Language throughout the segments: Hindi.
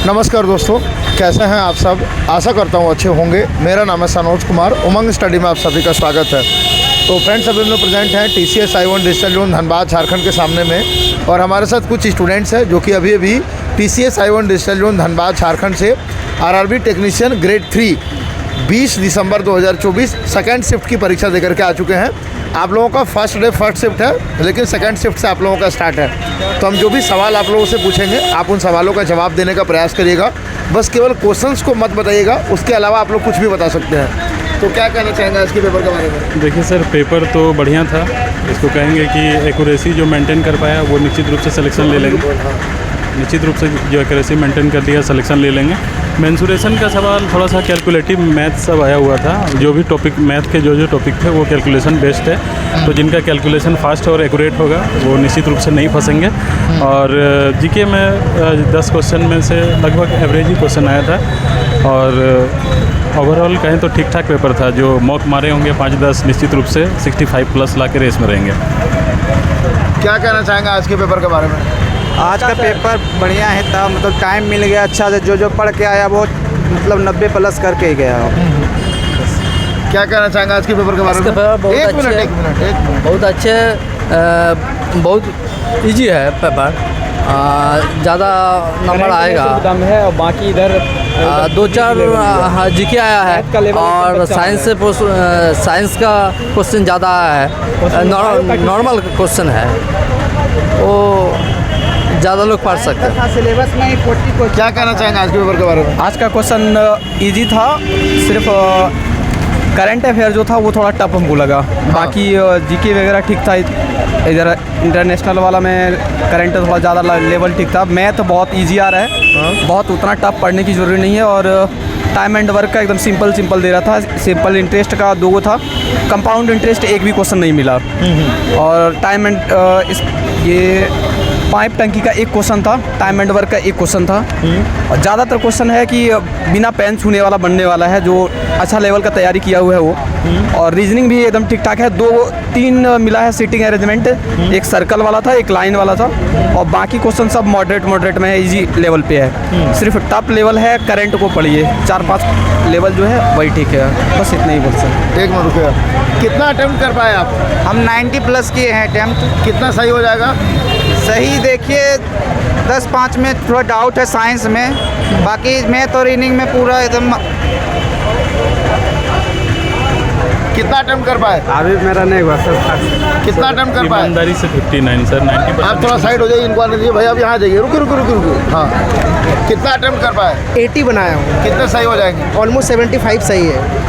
नमस्कार दोस्तों, कैसे हैं आप सब। आशा करता हूँ अच्छे होंगे। मेरा नाम है सनोज कुमार। उमंग स्टडी में आप सभी का स्वागत है। तो फ्रेंड्स, अभी हम लोग प्रेजेंट हैं TCS I-1 digital zone Dhanbad Jharkhand के सामने में, और हमारे साथ कुछ स्टूडेंट्स हैं जो कि अभी TCS I-1 digital zone Dhanbad Jharkhand से RRB टेक्नीशियन ग्रेड 3 20 दिसंबर 2024 सेकेंड शिफ्ट की परीक्षा देकर के आ चुके हैं। आप लोगों का फर्स्ट डे फर्स्ट शिफ्ट है, लेकिन सेकंड शिफ्ट से आप लोगों का स्टार्ट है। तो हम जो भी सवाल आप लोगों से पूछेंगे, आप उन सवालों का जवाब देने का प्रयास करिएगा। बस केवल क्वेश्चंस को मत बताइएगा, उसके अलावा आप लोग कुछ भी बता सकते हैं। तो क्या कहना चाहेंगे आज के पेपर के बारे में? देखिए सर, पेपर तो बढ़िया था। इसको कहेंगे कि एक्यूरेसी जो मेंटेन कर पाया वो निश्चित रूप से सिलेक्शन ले लेंगे। निश्चित रूप से जो एक्यूरेसी मेंटेन कर लिया सिलेक्शन ले लेंगे। मेंसुरेशन का सवाल थोड़ा सा कैलकुलेटिव मैथ सब आया हुआ था। जो भी टॉपिक मैथ के जो टॉपिक थे वो कैलकुलेशन बेस्ड है, तो जिनका कैलकुलेशन फास्ट और एक्यूरेट होगा वो निश्चित रूप से नहीं फंसेंगे। और जीके में 10 क्वेश्चन में से लगभग एवरेज ही क्वेश्चन आया था, और ओवरऑल कहें तो ठीक ठाक पेपर था। जो मॉक मारे होंगे 5-10 निश्चित रूप से 65 प्लस ला के रेस में रहेंगे। क्या कहना चाहेंगे आज के पेपर के बारे में? आज का पेपर बढ़िया है था, मतलब टाइम मिल गया अच्छा से। जो पढ़ के आया वो मतलब 90 प्लस करके ही गया। क्या कहना चाहेंगे आज के पेपर के बारे में? एक मिनट। बहुत अच्छे, बहुत इजी है पेपर। ज़्यादा नंबर आएगा दम है, और बाकी इधर 2-4 जीके आया है, और साइंस का क्वेश्चन ज़्यादा आया है। नॉर्मल क्वेश्चन है, वो ज़्यादा लोग पढ़ सकते हैं। सिलेबस में 40 क्वेश्चन। क्या कहना चाहेंगे आज के पेपर के बारे में? आज का क्वेश्चन इजी था, सिर्फ करंट अफेयर जो था वो थोड़ा टफ हमको लगा। बाकी जीके वगैरह ठीक था। इधर इंटरनेशनल वाला में करंट थोड़ा ज़्यादा लेवल ठीक था। मैथ बहुत इजी आ रहा है, बहुत उतना टफ पढ़ने की ज़रूरत नहीं है। और टाइम एंड वर्क का एकदम सिंपल दे रहा था। सिंपल इंटरेस्ट का 2 था, कंपाउंड इंटरेस्ट एक भी क्वेश्चन नहीं मिला। और टाइम एंड ये पाइप टंकी का 1 क्वेश्चन था, टाइम एंड वर्क का 1 क्वेश्चन था। और ज़्यादातर क्वेश्चन है कि बिना पेन छूने वाला बनने वाला है, जो अच्छा लेवल का तैयारी किया हुआ है वो। और रीजनिंग भी एकदम ठीक ठाक है। 2-3 मिला है सीटिंग अरेंजमेंट, एक सर्कल वाला था, एक लाइन वाला था। और बाकी क्वेश्चन सब मॉडरेट में है, इजी लेवल पे है। सिर्फ टफ लेवल है, करंट को पढ़िए। 4-5 लेवल जो है वही ठीक है। बस इतना ही बोल सकते। एक मिनट रुकिए। कितना अटेम्प्ट कर पाए आप? हम 90 प्लस किए हैं अटेम्प्ट। कितना सही हो जाएगा? सही देखिए 10-5 में थोड़ा डाउट है साइंस में, बाकी मैथ और रीडिंग में पूरा एकदम। कितना अटेम्प्ट कर पाए? अभी मेरा नहीं हुआ सर। कितना अटेम्प्ट कर पाए? ईमानदारी से 59 सर, 90%। आप थोड़ा साइड हो जाइए, इनको आने दीजिए। भैया आप यहाँ जाइए। रुको। हाँ, कितना अटेम्प्ट कर पाए? 80 बनाया हूँ। कितने सही हो जाएंगे? ऑलमोस्ट 75 सही है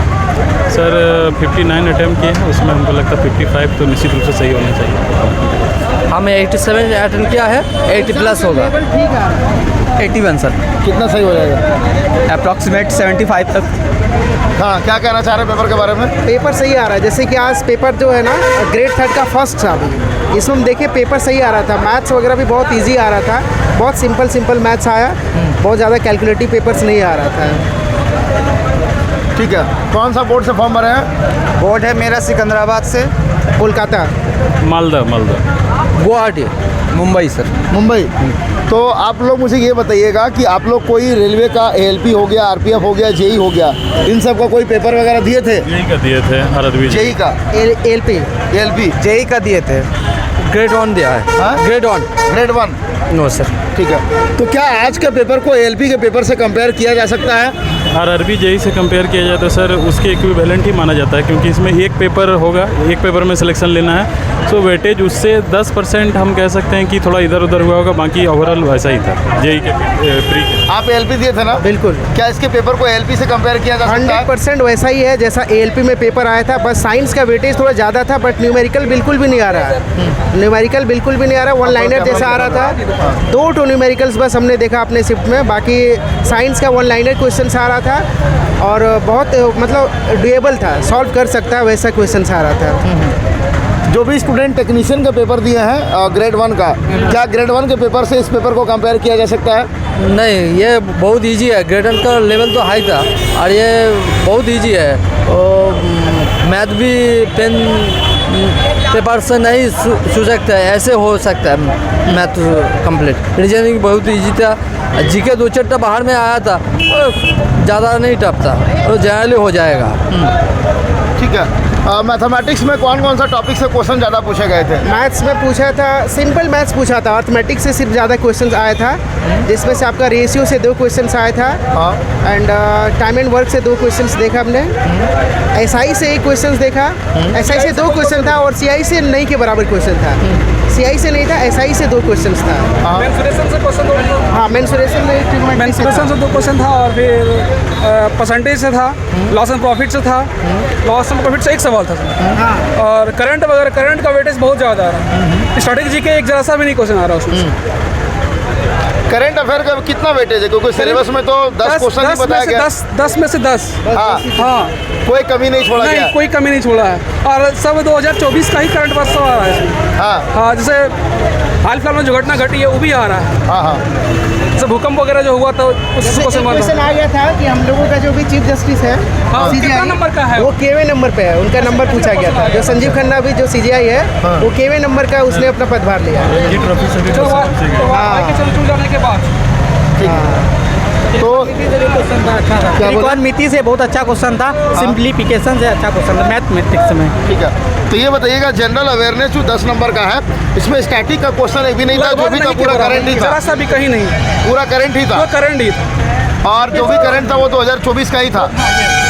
सर 59 अटैम्प्ट किए हैं, उसमें हमको लगता है 55 तो निश्चित रूप से सही होना चाहिए। हमें 87 अटेंड किया है, 80 प्लस होगा। 81 सर। कितना सही हो जाएगा? अप्रॉक्सीमेट 75 तक। हाँ, क्या कहना चाह रहे हैं पेपर के बारे में? पेपर सही आ रहा है। जैसे कि आज पेपर जो है ना ग्रेड 3 का फर्स्ट था, अभी इसमें हम देखे पेपर सही आ रहा था। मैथ्स वगैरह भी बहुत इजी आ रहा था, बहुत सिंपल मैथ्स आया, बहुत ज़्यादा कैलकुलेटिव पेपर्स नहीं आ रहा था। ठीक है। कौन सा बोर्ड से फॉर्म भरे हैं? बोर्ड है मेरा सिकंदराबाद से। कोलकाता, मालदा गुवाहाटी, मुंबई सर। मुंबई। तो आप लोग मुझे ये बताइएगा कि आप लोग कोई रेलवे का ALP हो गया, RPF हो गया, JEE हो गया, इन सब का कोई पेपर वगैरह दिए थे? यही का दिए थे RRB। JEE का? ALP JEE का दिए थे। ग्रेड 1 दिया है। हाँ? Grade 1 no sir. ठीक है। तो क्या आज के पेपर को ALP के पेपर से कंपेयर किया जा सकता है? RRB JEE से कंपेयर किया जाए तो सर उसके इक्विवेलेंट ही माना जाता है, क्योंकि इसमें एक पेपर होगा, एक पेपर में सिलेक्शन लेना है। सो वेटेज उससे 10% हम कह सकते हैं कि थोड़ा इधर उधर हुआ होगा, बाकी ओवरऑल वैसा ही था JEE के प्री के। आप ALP दिए थे ना? बिल्कुल। क्या इसके पेपर को ALP से कंपेयर किया जा सकता है? 100% वैसा ही है जैसा ALP में पेपर आया था। बस साइंस का वेटेज थोड़ा ज़्यादा था, बट न्यूमेरिकल बिल्कुल भी नहीं आ रहा है। न्यूमेरिकल बिल्कुल भी नहीं आ रहा, 1 लाइनर जैसा आ रहा था। 2 न्यूमेरिकल्स बस हमने देखा अपने शिफ्ट में। बाकी साइंस का 1 लाइनर क्वेश्चन आ रहा था, और बहुत मतलब डुएबल था, सॉल्व कर सकता है वैसा क्वेश्चन आ रहा था। जो भी स्टूडेंट टेक्नीशियन का पेपर दिए हैं ग्रेड 1 का, क्या ग्रेड 1 के पेपर से इस पेपर को कंपेयर किया जा सकता है? नहीं, ये बहुत इजी है। ग्रेड 1 का लेवल तो हाई था, और ये बहुत इजी है। और मैथ भी पेन पेपर से नहीं सूझ सकता है, ऐसे हो सकता है मैथ कंप्लीट। रीजनिंग बहुत इजी था, जीके दो चार बाहर में आया था, ज़्यादा नहीं टफ था, वो जनरली हो जाएगा। ठीक है। मैथमेटिक्स में कौन कौन सा टॉपिक से क्वेश्चन ज़्यादा पूछे गए थे? मैथ्स में पूछा था, सिंपल मैथ्स पूछा था, अर्थमेटिक्स से सिर्फ ज़्यादा क्वेश्चन आया था, जिसमें से आपका रेशियो से 2 क्वेश्चन आया था, हाँ। एंड टाइम एंड वर्क से 2 क्वेश्चन देखा हमने, एसआई से 1 क्वेश्चन देखा, एसआई से 2 क्वेश्चन था और सीआई से नहीं के बराबर क्वेश्चन था, सीआई से नहीं था, एसआई से 2 क्वेश्चन था। मेंसुरेशन से क्वेश्चन हाँ, मेंसुरेशन में मेंसुरेशन से 2 क्वेश्चन था, और फिर परसेंटेज से था, लॉस एंड प्रॉफिट से था, लॉस एंड प्रॉफिट से 1 सवाल था, और करंट वगैरह, करंट का वेटेज बहुत ज़्यादा आ रहा है, स्ट्रैटेजी के एक जरा सा भी नहीं क्वेश्चन आ रहा उसमें। करंट अफेयर का कितना वेटेज है, क्योंकि सिलेबस में तो 10 क्वेश्चन ही बताया गया। 10 में से 10। हाँ, हाँ, कोई कमी नहीं छोड़ा गया। नहीं, कोई कमी नहीं छोड़ा है, और सब 2024 का ही करंट वर्ष आ रहा है इसमें। हाँ हाँ, जैसे हाल फिलहाल में जो घटना घटी है वो भी आ रहा है, हाँ हाँ। जैसे भूकंप वगैरह जो हुआ था उसको क्वेश्चन आ गया था कि हम लोगों का जो भी चीफ जस्टिस है, हाँ, CJI, कितना नंबर का है? वो केवे नंबर पे है, उनका नंबर पूछा गया था। जो संजीव खन्ना भी जो CJI है, वो केवे नंबर का उसने अपना पदभार लिया। ये ट्रॉफी से भी जो क्वेश्चन पूछे गए। आगे चल चुल जाने के बाद तो त्रिकोणमिति से बहुत अच्छा क्वेश्चन था, सिंप्लीफिकेशन से अच्छा क्वेश्चन था मैथमेटिक्स में। ठीक है, तो ये बताइएगा जनरल अवेयरनेस जो 10 नंबर का है, इसमें स्टैटिक का क्वेश्चन एक भी नहीं था, जो भी था पूरा करंट ही था, जरा सा भी कहीं नहीं, पूरा करंट ही था, वो करंट ही था, और जो भी करंट था वो 2024 का ही था।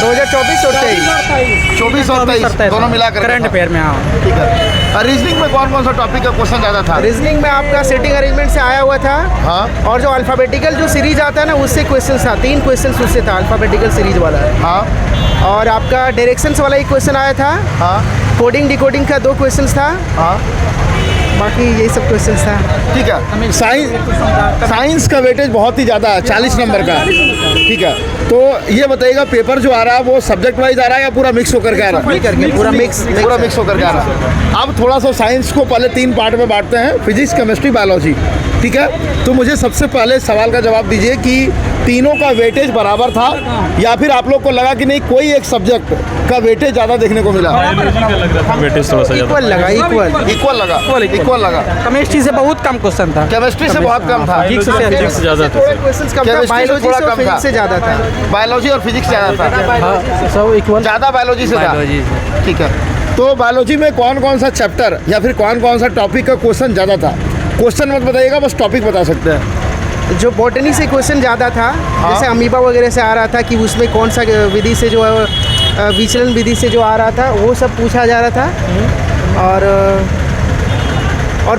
2024 और 23। 24 और 23 दोनों मिलाकर करंट अफेयर में। हाँ, ठीक है। और रीजनिंग में कौन कौन सा टॉपिक का क्वेश्चन ज़्यादा था? रीजनिंग में आपका सेटिंग अरेंजमेंट से आया हुआ था, हाँ और जो अल्फ़ाबेटिकल जो सीरीज आता है ना, उससे क्वेश्चन था, 3 क्वेश्चन उससे था, अल्फ़ाबेटिकल सीरीज वाला। हाँ और आपका डायरेक्शंस वाला एक क्वेश्चन आया था, हाँ कोडिंग डिकोडिंग का 2 क्वेश्चन था, हाँ। बाकी यही सब क्वेश्चन था। ठीक है। साइंस का वेटेज बहुत ही ज़्यादा है, 40 नंबर का। ठीक है, तो ये बताइएगा पेपर जो आ रहा है वो सब्जेक्ट वाइज आ रहा है या पूरा मिक्स होकर के आ रहा है? पूरा मिक्स होकर के आ रहा है। अब थोड़ा सा साइंस को पहले 3 पार्ट में बांटते हैं, फिजिक्स, केमिस्ट्री, बायोलॉजी। ठीक है, तो मुझे सबसे पहले सवाल का जवाब दीजिए कि तीनों का वेटेज बराबर था या फिर आप लोग को लगा कि नहीं कोई एक सब्जेक्ट का वेटेज ज़्यादा देखने को मिला? बायोलॉजी का लग रहा था वेटेज थोड़ा सा ज़्यादा। इक्वल लगा, इक्वल लगा। केमिस्ट्री से बहुत कम क्वन था, केमिस्ट्री से बहुत कम था, फिजिक्स से ज़्यादा था। क्वेश्चन कम था, Chemistry से बायोलॉजी थोड़ा से कम था। फिजिक्स से ज़्यादा था। बायोलॉजी और फिजिक्स ज़्यादा था, सब इक्वल। ज़्यादा बायोलॉजी से था। ठीक है, तो बायोलॉजी में कौन कौन सा चैप्टर या फिर कौन कौन सा टॉपिक का क्वेश्चन ज़्यादा था? क्वेश्चन मत बताइएगा, बस टॉपिक बता सकते हैं। जो बॉटनी से क्वेश्चन ज़्यादा था, जैसे अमीबा वगैरह से आ रहा था कि उसमें कौन सा विधि से जो है विचलन विधि से जो आ रहा था वो सब पूछा जा रहा था। और